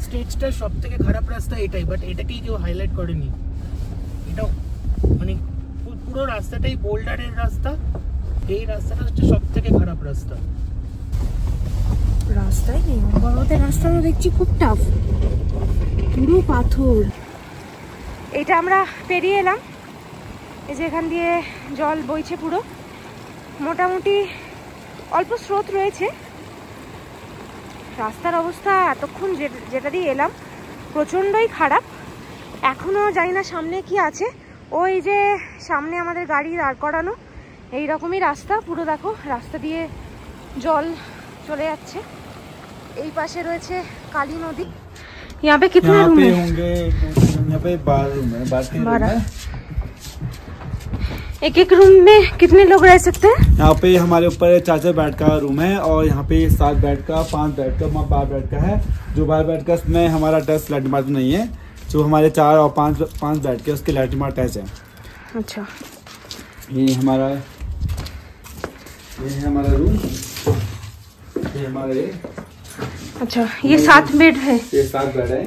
স্টেটসটার সবথেকে খারাপ রাস্তা এটাই, বাট এটাকেই কেউ হাইলাইট করেনি। এটা মানে পুরো রাস্তাটাই বোল্ডারের রাস্তা, এই রাস্তাটা হচ্ছে সবথেকে খারাপ রাস্তা। রাস্তায় নেই, পর্বতের রাস্তাটা দেখছি খুব টাফ, পুরো পাথর। এটা আমরা পেরিয়ে এলাম, এই যে এখান দিয়ে জল বইছে পুরো, মোটামুটি অল্প স্রোত রয়েছে। রাস্তার অবস্থা এতক্ষণ যেটা দিয়ে এলাম প্রচণ্ডই খারাপ। এখনও জানি না সামনে কি আছে, ওই যে সামনে আমাদের গাড়ি দাঁড় করানো, এই রকমই রাস্তা পুরো। দেখো রাস্তা দিয়ে জল চলে যাচ্ছে। এই পাশে রয়েছে কালী নদী। यहाँ पे कितने रूम होंगे? यहाँ पे 12 रूम है, 12 एक एक रूम में कितने लोग रह सकते हैं? यहाँ पे हमारे ऊपर 4 बेड का रूम है और यहाँ पे 7 बेड का, 5 बेड का, 12 बेड का है। जो 12 बेड का उसमें हमारा अटैच लैट्रिन बाथरूम नहीं है। जो हमारे 4 और 5 बेड के उसके लैट्रिन अटैच है। अच्छा, ये हमारा रूम, ये हमारा अच्छा ये 7 बेड है। ये 7 बेड है।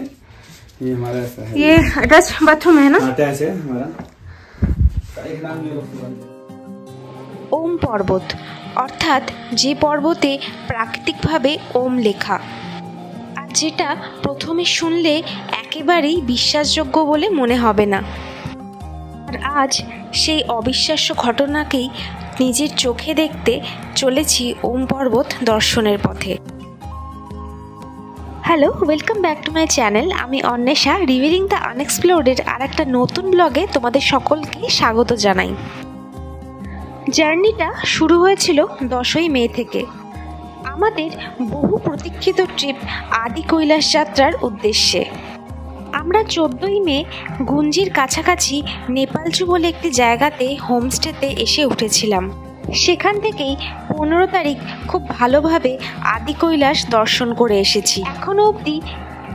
ये हमारा ऐसा है, ये अटैच बाथरूम है ना? अटैच है हमारा। ওম পর্বত অর্থাৎ যে পর্বতে প্রাকৃতিকভাবে ওম লেখা, আর যেটা প্রথমে শুনলে একেবারেই বিশ্বাসযোগ্য বলে মনে হবে না। আর আজ সেই অবিশ্বাস্য ঘটনাকেই নিজের চোখে দেখতে চলেছি ওম পর্বত দর্শনের পথে। Hello, welcome back to my channel. আমি অন্বেষা, রিভিলিং দ্য আনএক্সপ্লোরেড আর একটা নতুন ব্লগে তোমাদের সকলকে স্বাগত জানাই। জার্নিটা শুরু হয়েছিল 10ই মে থেকে, আমাদের বহু প্রতীক্ষিত ট্রিপ আদি কৈলাস যাত্রার উদ্দেশ্যে। আমরা 14ই মে গুঞ্জির কাছাকাছি নেপালচু বলে একটি জায়গাতে হোমস্টেতে এসে উঠেছিলাম। সেখান থেকেই 15 তারিখ খুব ভালোভাবে আদি কৈলাস দর্শন করে এসেছি। এখনও অবধি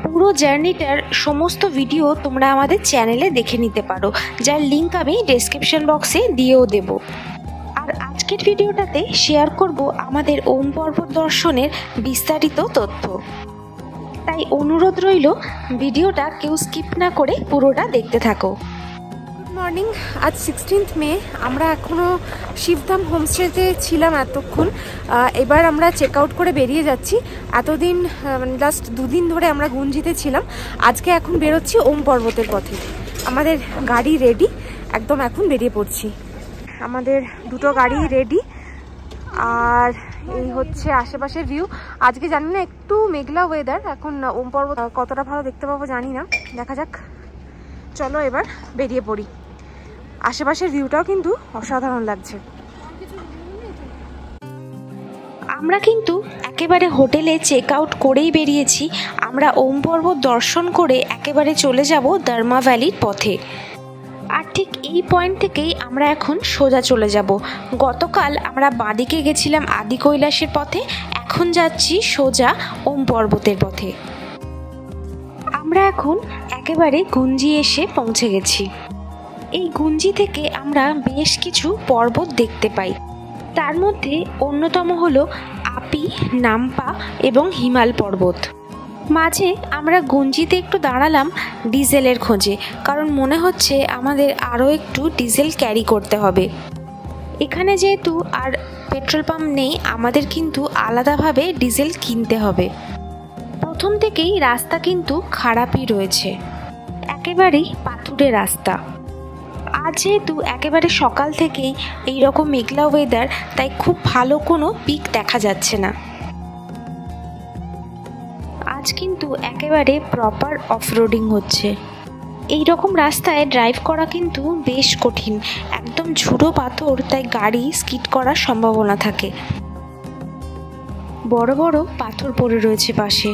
পুরো জার্নিটার সমস্ত ভিডিও তোমরা আমাদের চ্যানেলে দেখে নিতে পারো, যার লিঙ্ক আমি ডেসক্রিপশন বক্সে দিয়েও দেব। আর আজকের ভিডিওটাতে শেয়ার করব আমাদের ওম পর্বত দর্শনের বিস্তারিত তথ্য। তাই অনুরোধ রইল ভিডিওটা কেউ স্কিপ না করে পুরোটা দেখতে থাকো। Good morning. আজ 16 মে। আমরা এখনও শিবধাম হোমস্টেতে ছিলাম এতক্ষণ। এবার আমরা চেক আউট করে বেরিয়ে যাচ্ছি। এতদিন মানে লাস্ট 2 দিন ধরে আমরা গুঞ্জিতে ছিলাম। আজকে এখন বেরোচ্ছি ওম পর্বতের পথে। আমাদের গাড়ি রেডি, একদম এখন বেরিয়ে পড়ছি। আমাদের 2টো গাড়ি রেডি। আর এই হচ্ছে আশেপাশের ভিউ। আজকে জানি না একটু মেঘলা ওয়েদার, এখন ওম পর্বত কতটা ভালো দেখতে পাবো জানি না, দেখা যাক। চলো এবার বেরিয়ে পড়ি। আশেপাশের ভিউটাও কিন্তু অসাধারণ লাগছে। আমরা কিন্তু একেবারে হোটেলে চেক আউট করেই বেরিয়েছি। আমরা ওম পর্বত দর্শন করে একেবারে চলে যাব ধর্মা ভ্যালির পথে। আর ঠিক এই পয়েন্ট থেকেই আমরা এখন সোজা চলে যাব। গতকাল আমরা বাঁদিকে গেছিলাম আদি কৈলাসের পথে, এখন যাচ্ছি সোজা ওম পর্বতের পথে। আমরা এখন একেবারে গুঞ্জি এসে পৌঁছে গেছি। এই গুঞ্জি থেকে আমরা বেশ কিছু পর্বত দেখতে পাই। তার মধ্যে অন্যতম হলো আপি, নামপা এবং হিমাল পর্বত। মাঝে আমরা গুঞ্জিতে একটু দাঁড়ালাম ডিজেলের খোঁজে, কারণ মনে হচ্ছে আমাদের আরও একটু ডিজেল ক্যারি করতে হবে। এখানে যেহেতু আর পেট্রোল পাম্প নেই, আমাদের কিন্তু আলাদাভাবে ডিজেল কিনতে হবে। প্রথম থেকেই রাস্তা কিন্তু খারাপই রয়েছে, একেবারেই পাথুরে রাস্তা। আজ যেহেতু একেবারে সকাল থেকেই এইরকম মেঘলা ওয়েদার, তাই খুব ভালো কোনো পিক দেখা যাচ্ছে না। আজ কিন্তু একেবারে প্রপার অফরোডিং হচ্ছে। এই রকম রাস্তায় ড্রাইভ করা কিন্তু বেশ কঠিন, একদম ঝুড়ো পাথর, তাই গাড়ি স্কিড করার সম্ভাবনা থাকে। বড় বড় পাথর পড়ে রয়েছে পাশে।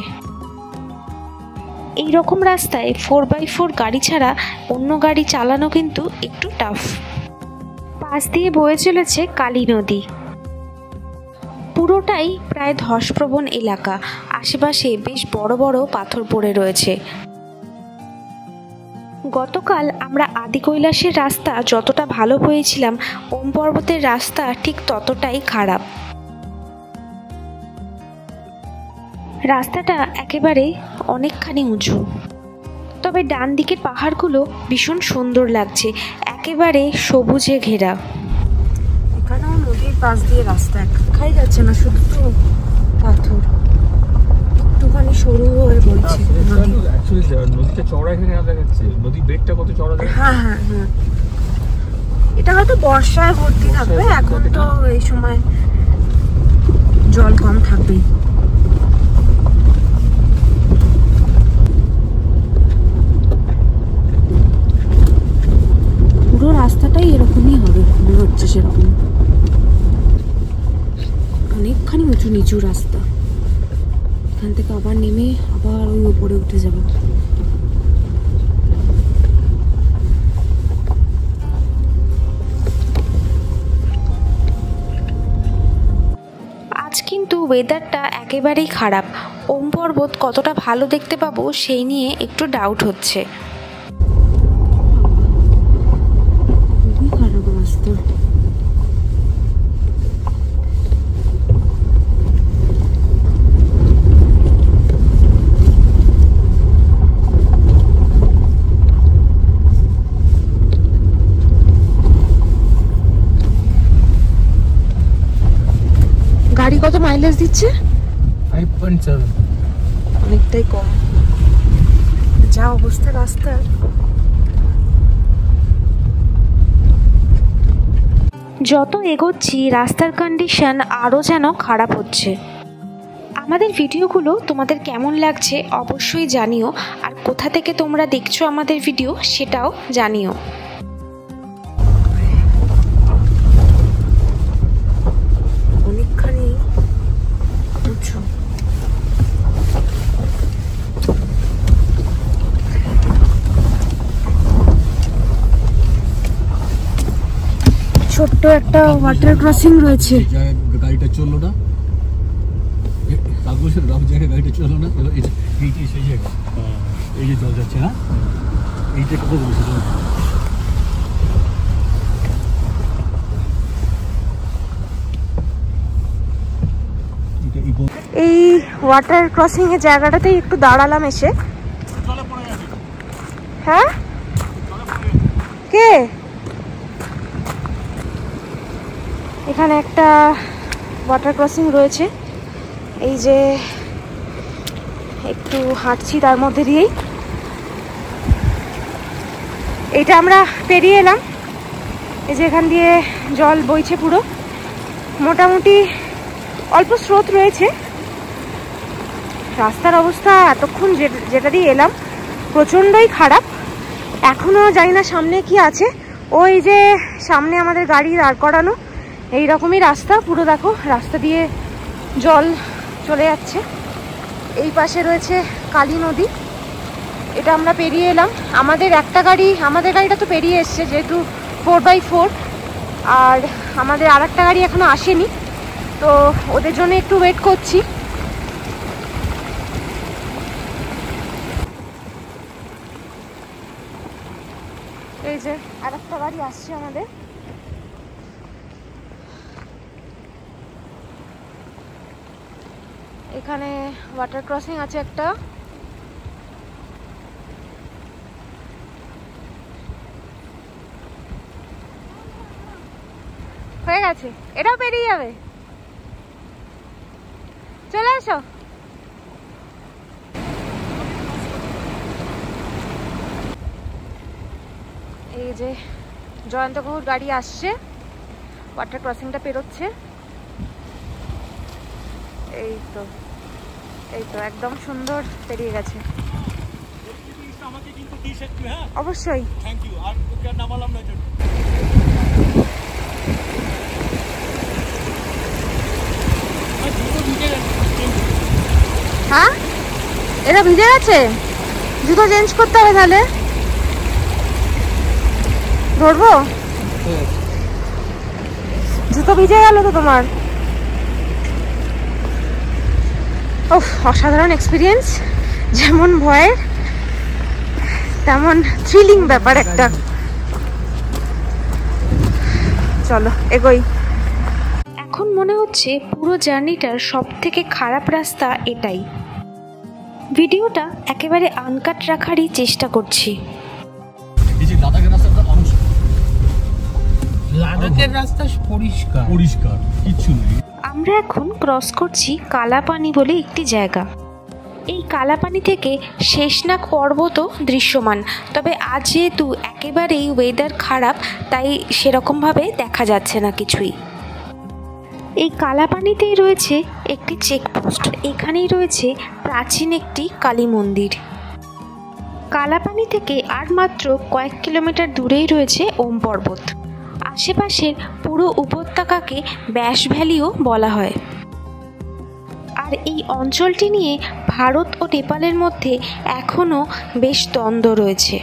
এই রকম রাস্তায় 4x4 গাড়ি ছাড়া অন্য গাড়ি চালানো কিন্তু একটু টাফ। পাশ দিয়ে বয়ে চলেছে কালী নদী। পুরোটাই প্রায় ধসপ্রবণ এলাকা, আশেপাশে বেশ বড় বড় পাথর পড়ে রয়েছে। গতকাল আমরা আদি কৈলাসের রাস্তা যতটা ভালো পেয়েছিলাম, ওম পর্বতের রাস্তা ঠিক ততটাই খারাপ। রাস্তাটা একেবারে অনেকখানি উঁচু, তবে ডান দিকের পাহাড়গুলো ভীষণ সুন্দর লাগছে, একেবারে সবুজে ঘেরা। এখানেও নদীর পাশ দিয়ে রাস্তা, খাই যাচ্ছে না, শুধু তো পাথর, একটুখানি সরু হয়ে বলছে। নদীটা চওড়া এখানে দেখাচ্ছে, নদীর বেডটা কত চওড়া। হ্যাঁ হ্যাঁ হ্যাঁ, এটা হয়তো বর্ষায় ভর্তি থাকবে, এখন তো এই সময় জল কম থাকবেই। পুরো রাস্তাটাই এরকমই হবে মনে হচ্ছে, সেরকম অনেকখানি উঁচু নিচু রাস্তা। এখান থেকে আবার নেমে আবার ওই উপরে উঠে যাবে। আজ কিন্তু ওয়েদারটা একেবারেই খারাপ, ওম পর্বত কতটা ভালো দেখতে পাবো সেই নিয়ে একটু ডাউট হচ্ছে। খুবই খারাপ রাস্তা। গাড়ি কত মাইলেজ দিচ্ছে? 5.7। অনেকটাই কম। যা অবস্থা রাস্তার। যত এগোচ্ছি রাস্তার কন্ডিশন আরও যেন খারাপ হচ্ছে। আমাদের ভিডিওগুলো তোমাদের কেমন লাগছে অবশ্যই জানিও, আর কোথা থেকে তোমরা দেখছো আমাদের ভিডিও সেটাও জানিও। অনেকখানি উঁচু। ছোট্ট একটা ওয়াটার ক্রসিং রয়েছে। গাড়িটা চললো না, কাগজের রক জায়গায় গাড়িটা চললো না, এইটাই সেই জায়গা, এই যে জল যাচ্ছে। হ্যাঁ, এইটা কত বলছে এই ওয়াটার ক্রসিং এর জায়গাটাতেই একটু দাঁড়ালাম এসে। হ্যাঁ, কে এখানে একটা ওয়াটার ক্রসিং রয়েছে, এই যে একটু হাঁটছি তার মধ্যে দিয়েই। এইটা আমরা পেরিয়ে এলাম, এই যে এখান দিয়ে জল বইছে পুরো, মোটামুটি অল্প স্রোত রয়েছে। রাস্তার অবস্থা এতক্ষণ যেটা দিয়ে এলাম প্রচণ্ডই খারাপ। এখনো জানি না সামনে কি আছে, ওই যে সামনে আমাদের গাড়ি দাঁড় করানো, এই রকমই রাস্তা পুরো। দেখো রাস্তা দিয়ে জল চলে যাচ্ছে। এই পাশে রয়েছে কালী নদী, এটা আমরা পেরিয়ে এলাম। আমাদের গাড়িটা তো পেরিয়ে এসছে যেহেতু 4x4, আর আমাদের আর একটা গাড়ি এখনো আসেনি, তো ওদের জন্য একটু ওয়েট করছি। এই যে আর একটা গাড়ি আসছে আমাদের। এখানে ওয়াটার ক্রসিং আছে একটা, হয়ে গেছে, এটাও পেরিয়ে যাবে। চলে এসো। এই যে জয়ন্ত কাকুর গাড়ি আসছে, ওয়াটার ক্রসিংটা পেরোচ্ছে। এই তো একদম সুন্দর পেরিয়ে গেছে। অবশ্যই। হ্যাঁ, এটা ভিজে গেছে, জুতো চেঞ্জ করতে হবে তাহলে। ধরবো, জুতো ভিজে গেল তো তোমার। ওহ, অসাধারণ এক্সপিরিয়েন্স, যেমন ভয়ের তেমন থ্রিলিং ব্যাপার একটা। চলো এগোই। এখন মনে হচ্ছে পুরো জার্নিটার সব থেকে খারাপ রাস্তা এটাই। ভিডিওটা একেবারে আনকাট রাখারই চেষ্টা করছি। এই যে লাদাখের রাস্তাটা অংশ, লাদাখের রাস্তা পরিষ্কার পরিষ্কার, কিচ্ছু নেই। আমরা এখন ক্রস করছি কালাপানি বলে একটি জায়গা। এই কালাপানি থেকে শেষনাগ পর্বতও দৃশ্যমান, তবে আজ যেহেতু একেবারেই ওয়েদার খারাপ তাই সেরকমভাবে দেখা যাচ্ছে না কিছুই। এই কালাপানিতেই রয়েছে একটি চেকপোস্ট, এখানেই রয়েছে প্রাচীন একটি কালী মন্দির। কালাপানি থেকে আর মাত্র কয়েক কিলোমিটার দূরেই রয়েছে ওম পর্বত। আশেপাশের পুরো উপত্যকাকে ব্যাস ভ্যালিও বলা হয়। আর এই অঞ্চলটি নিয়ে ভারত ও নেপালের মধ্যে এখনও বেশ দ্বন্দ্ব রয়েছে।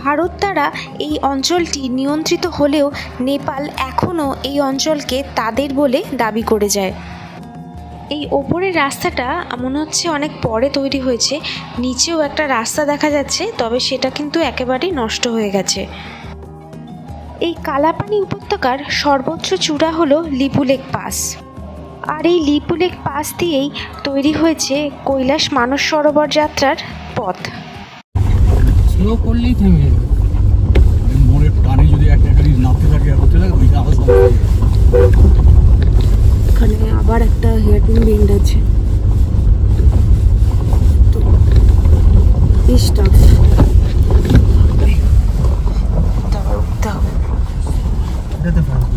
ভারত দ্বারা এই অঞ্চলটি নিয়ন্ত্রিত হলেও নেপাল এখনও এই অঞ্চলকে তাদের বলে দাবি করে যায়। এই ওপরের রাস্তাটা মনে হচ্ছে অনেক পরে তৈরি হয়েছে, নিচেও একটা রাস্তা দেখা যাচ্ছে, তবে সেটা কিন্তু একেবারেই নষ্ট হয়ে গেছে। এই কালাপানি উপত্যকার সর্বোচ্চ চূড়া হলো লিপুলেক পাস, আর এই লিপুলেক পাস দিয়েই তৈরি হয়েছে কৈলাস মানস সরোবর যাত্রার পথ। স্লো করলেই থেমে যাবে। মোড়ের টানে যদি একটা গাড়ি নামতে থাকে আর হতে থাকে, ওইটা আবার সব এখানে আবার একটা হেয়ারপিন বেন্ড আছে, তো বেশ টাফ। এটাতে ফাঁসবে।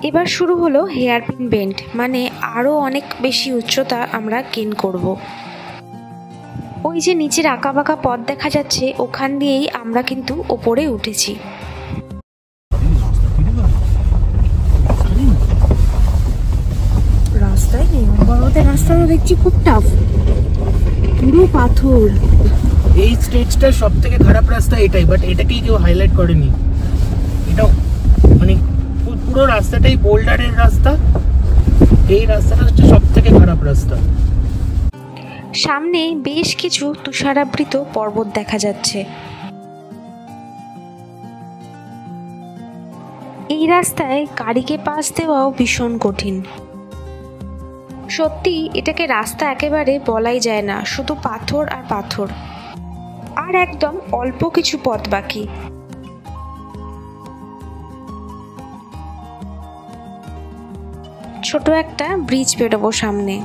এবার শুরু হলো হেয়ারপিন বেন্ড, মানে আরও অনেক বেশি উচ্চতা আমরা গেইন করব। ওই যে নিচের আঁকাবাঁকা পথ দেখা যাচ্ছে, ওখান দিয়েই আমরা কিন্তু ওপরে উঠেছি। রাস্তায় নেই, পর্বতের রাস্তাটা দেখছি খুব টাফ, পুরো পাথর। এই স্টেজটার সব থেকে খারাপ রাস্তা এটাই, বাট এটাকেই কেউ হাইলাইট করেনি। এটা মানে পুরো রাস্তাটাই বোল্ডারের রাস্তা, এই রাস্তাটা হচ্ছে সব থেকে খারাপ রাস্তা। সামনে বেশ কিছু তুষারাবৃত পর্বত দেখা যাচ্ছে। এই রাস্তায় গাড়িকে পাস দেওয়াও ভীষণ কঠিন। সত্যি এটাকে রাস্তা একেবারে বলাই যায় না, শুধু পাথর আর পাথর। আর একদম অল্প কিছু পথ বাকি। ছোট একটা ব্রিজ পেরোবো সামনে।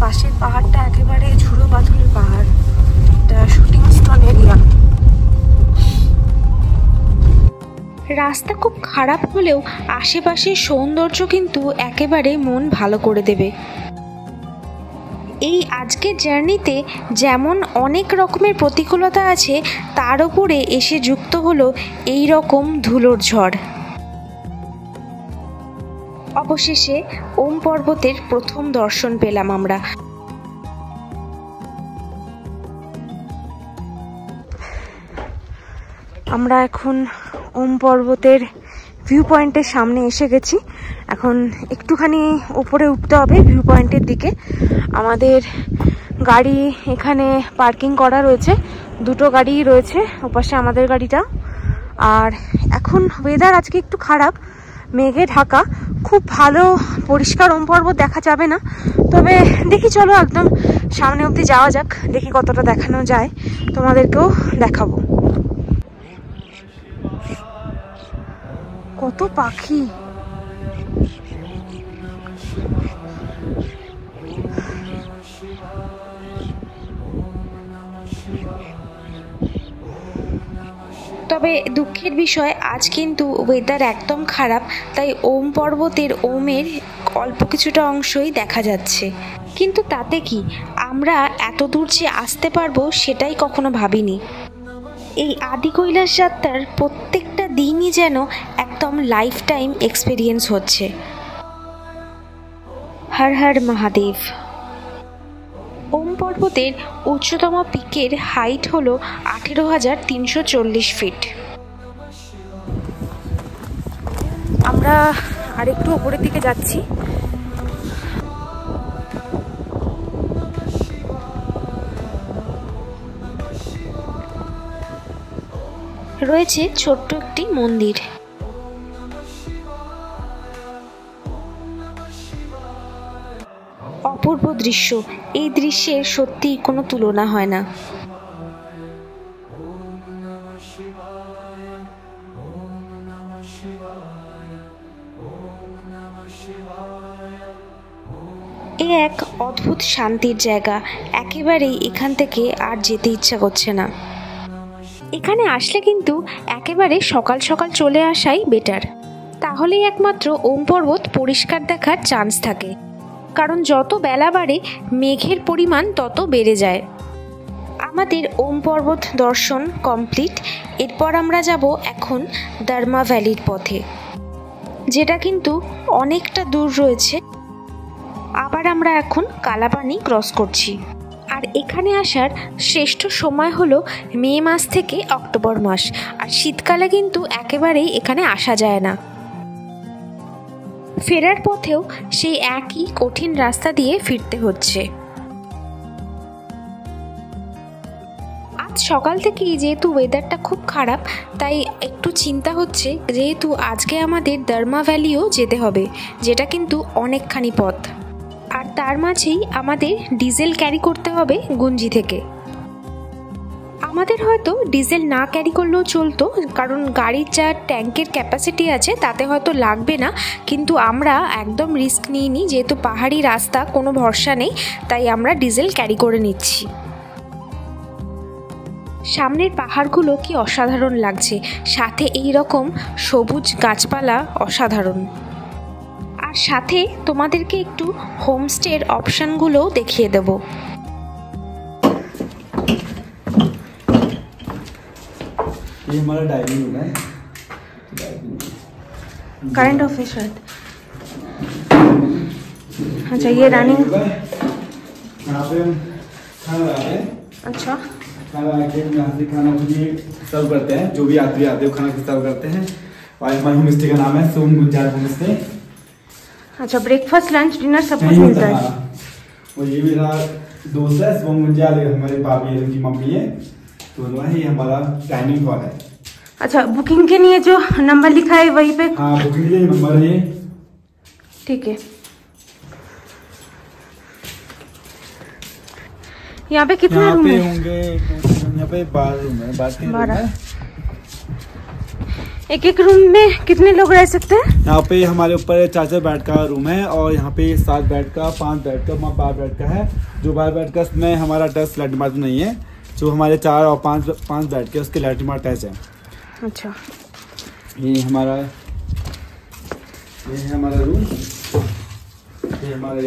পাশের পাহাড়টা একেবারে ঝুড়ো পাথরের পাহাড়, এটা শুটিং স্পট এরিয়া। রাস্তা খুব খারাপ হলেও আশেপাশের সৌন্দর্য কিন্তু একেবারে মন ভালো করে দেবে। এই আজকের জার্নিতে যেমন অনেক রকমের প্রতিকূলতা আছে, তার উপরে এসে যুক্ত হলো এই রকম ধুলোর ঝড়। অবশেষে ওম পর্বতের প্রথম দর্শন পেলাম আমরা। আমরা এখন ওম পর্বতের ভিউ পয়েন্টের সামনে এসে গেছি। এখন একটুখানি উপরে উঠতে হবে ভিউ পয়েন্টের দিকে। আমাদের গাড়ি এখানে পার্কিং করা রয়েছে, দুটো গাড়ি রয়েছে, ওপাশে আমাদের গাড়িটা। আর এখন ওয়েদার আজকে একটু খারাপ, মেঘে ঢাকা, খুব ভালো পরিষ্কার ওম পর্বত দেখা যাবে না, তবে দেখি চলো একদম সামনে অবধি যাওয়া যাক, দেখি কতটা দেখানো যায়, তোমাদেরকেও দেখাবো। কত পাখি, তবে দুঃখের বিষয় আজ কিন্তু ওয়েদার একদম খারাপ, তাই ওম পর্বতের ওমের অল্প কিছুটা অংশই দেখা যাচ্ছে। কিন্তু তাতে কি, আমরা এত দূর যে আসতে পারবো সেটাই কখনো ভাবিনি। এই আদি কৈলাস যাত্রার প্রত্যেকটা দিনই যেন একদম লাইফ টাইম এক্সপিরিয়েন্স হচ্ছে। হর হর মহাদেব। ওম পর্বতের উচ্চতম পিকের হাইট হলো 18,340 ফিট। আমরা আরেকটু উপরের দিকে যাচ্ছি। রয়েছে ছোট্ট একটি মন্দির। অপূর্ব দৃশ্য, এই দৃশ্যের সত্যি কোনো তুলনা হয় না। এ এক অদ্ভুত শান্তির জায়গা, একেবারেই এখান থেকে আর যেতে ইচ্ছা করছে না। এখানে আসলে কিন্তু একেবারে সকাল সকাল চলে আসাই বেটার, তাহলেই একমাত্র ওম পর্বত পরিষ্কার দেখার চান্স থাকে, কারণ যত বেলা বাড়ে মেঘের পরিমাণ তত বেড়ে যায়। আমাদের ওম পর্বত দর্শন কমপ্লিট। এরপর আমরা যাব এখন দারমা ভ্যালির পথে, যেটা কিন্তু অনেকটা দূর রয়েছে। আবার আমরা এখন কালাপানি ক্রস করছি। আর এখানে আসার শ্রেষ্ঠ সময় হলো মে মাস থেকে অক্টোবর মাস, আর শীতকালে কিন্তু একেবারেই এখানে আসা যায় না। ফেরার পথেও সেই একই কঠিন রাস্তা দিয়ে ফিরতে হচ্ছে। আজ সকাল থেকেই যেহেতু ওয়েদারটা খুব খারাপ, তাই একটু চিন্তা হচ্ছে, যেহেতু আজকে আমাদের দারমা ভ্যালিও যেতে হবে, যেটা কিন্তু অনেকখানি পথ। আর তার মাঝেই আমাদের ডিজেল ক্যারি করতে হবে গুঞ্জি থেকে। আমাদের হয়তো ডিজেল না ক্যারি করলেও চলতো, কারণ গাড়ির যা ট্যাঙ্কের ক্যাপাসিটি আছে তাতে হয়তো লাগবে না, কিন্তু আমরা একদম রিস্ক নিইনি, যেহেতু পাহাড়ি রাস্তা, কোনো ভরসা নেই, তাই আমরা ডিজেল ক্যারি করে নিচ্ছি। সামনের পাহাড়গুলো কি অসাধারণ লাগছে, সাথে এই রকম সবুজ গাছপালা অসাধারণ। আর সাথে তোমাদেরকে একটু হোমস্টের অপশানগুলোও দেখিয়ে দেব। ये हमारा डाइनिंग रूम है। करंट ऑफ है शायद। अच्छा, ये रनिंग। यहाँ पे हम खाना बनाते हैं। अच्छा, खाना बना के यहाँ से खाना सर्व करते हैं, जो भी यात्री आते हैं खाना सर्व करते हैं। और हमारे होम स्टे का नाम है सोम गुंजार होम स्टे। अच्छा, ब्रेकफास्ट लंच डिनर सब कुछ मिलता है। और ये मेरा दोस्त है सोम गुंजार, हमारे भाभी है, उनकी मम्मी है, तो ये हमारा डाइनिंग हॉल है। अच्छा, बुकिंग के लिए जो नंबर लिखा है वहीं पे? हाँ, बुकिंग के लिए नंबर है। ठीक है। यहाँ पे कितने रूम है? होंगे यहाँ पे 12 रूम है, 12। एक एक रूम में कितने लोग रह सकते हैं? यहाँ पे हमारे ऊपर 4 बेड का रूम है, और यहाँ पे 7 बेड का, 5 बेड का, 12 बेड का है। जो 12 बेड का उसमें हमारा टच लैट्रिन बाथरूम नहीं है। जो हमारे 4 और 5 बेड के उसके लैट्रिन अटैच है। अच्छा, ये है हमारा रूम, ये हमारा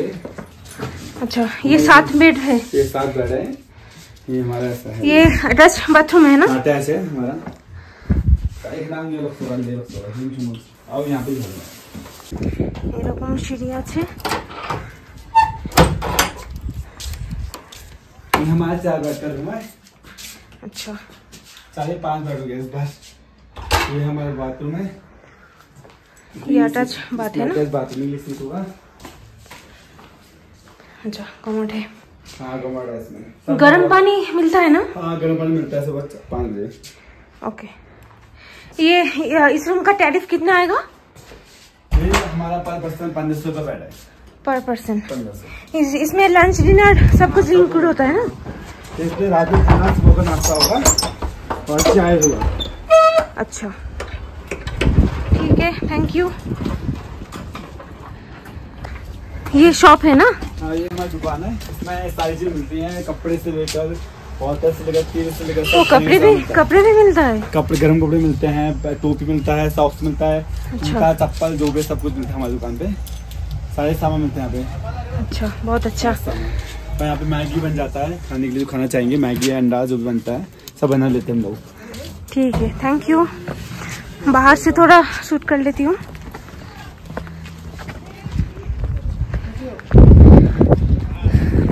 अच्छा, ये 7 बेड है। ये 7 बेड है। ये हमारा ऐसा है। ये अटैच बाथरूम है ना? अटैच है हमारा। एक नाम ये लोग अब यहाँ पे এরকম সিঁড়ি আছে। ये हमारा 4 बेड का रूम है। अच्छा, 5.5 बेड हो गया इस बार। ये हमारा बाथरूम है, ये अटैच बात है ना? अटैच बाथरूम में सीट होगा। अच्छा, कमोड है। हाँ, कमोड है इसमें। गर्म पानी मिलता है ना? हाँ, गर्म पानी मिलता है सुबह 5 बजे। ओके। ये इस रूम का टैरिफ कितना आएगा? ये हमारा पर पर्सन 1500 रुपये बेड है। पर पर्सन 1500। इसमें लंच डिनर सब कुछ इंक्लूड होता है ना? इसमें रात में खाना, सुबह का नाश्ता होगा और चाय होगा। अच्छा, ठीक है, थैंक यू। ये शॉप है ना? हाँ, ये हमारी दुकान है, इसमें सारी चीज मिलती हैं, कपड़े से लेकर वाटर से लेकर तेल से लेकर। तो कपड़े भी मिलता है? कपड़े, गर्म कपड़े मिलते हैं, टोपी मिलता है, सॉक्स मिलता है, जूता, चप्पल, जो भी सब कुछ मिलता है हमारी दुकान पे। सारे सामान मिलते हैं यहाँ पे। अच्छा, बहुत अच्छा। और यहाँ पे मैगी बन जाता है, खाने के लिए जो खाना चाहेंगे, मैगी, अंडा जो भी बनता है सब बना लेते हैं हम लोग। ठीक है, थैंक यू। बाहर से थोड़ा शूट कर लेती हूँ।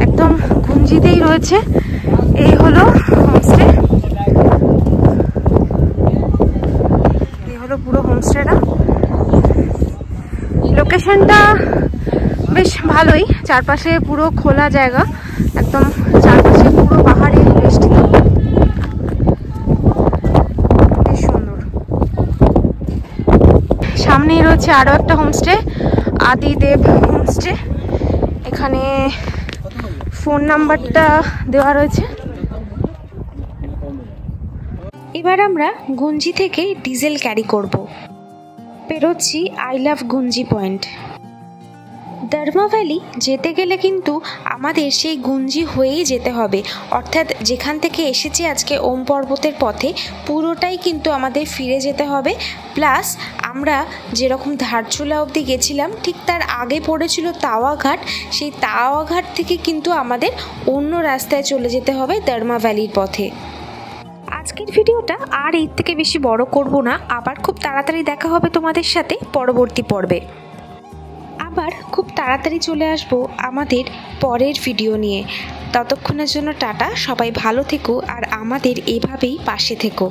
একদম গুঞ্জিতেই রয়েছে। এই হলো হোমস্টে, এই হলো পুরো হোমস্টেটা। লোকেশনটা বেশ ভালোই, চারপাশে পুরো খোলা জায়গা, একদম চারপাশে পুরো পাহাড়ে বেষ্টিত। বেশ সামনেই রয়েছে আরও একটা হোমস্টে, আদিদেব হোমস্টে। এখানে ফোন নাম্বারটা দেওয়া রয়েছে। এবার আমরা গুঞ্জি থেকে ডিজেল ক্যারি করব। পেরোচ্ছি আই লাভ গুঞ্জি পয়েন্ট। দর্মা ভ্যালি যেতে গেলে কিন্তু আমাদের সেই গুঞ্জি হয়েই যেতে হবে, অর্থাৎ যেখান থেকে এসেছি আজকে ওম পর্বতের পথে পুরোটাই কিন্তু আমাদের ফিরে যেতে হবে। প্লাস আমরা যেরকম ধারচুলা অবধি গেছিলাম ঠিক তার আগে পড়েছিল তাওয়া ঘাট, সেই তাওয়া ঘাট থেকে কিন্তু আমাদের অন্য রাস্তায় চলে যেতে হবে দর্মা ভ্যালির পথে। আজকের ভিডিওটা আর এর থেকে বেশি বড় করব না, আবার খুব তাড়াতাড়ি দেখা হবে তোমাদের সাথে পরবর্তী পর্বে। আবার খুব তাড়াতাড়ি চলে আসব আমাদের পরের ভিডিও নিয়ে। ততক্ষণের জন্য টাটা, সবাই ভালো থেকো আর আমাদের এভাবেই পাশে থেকো।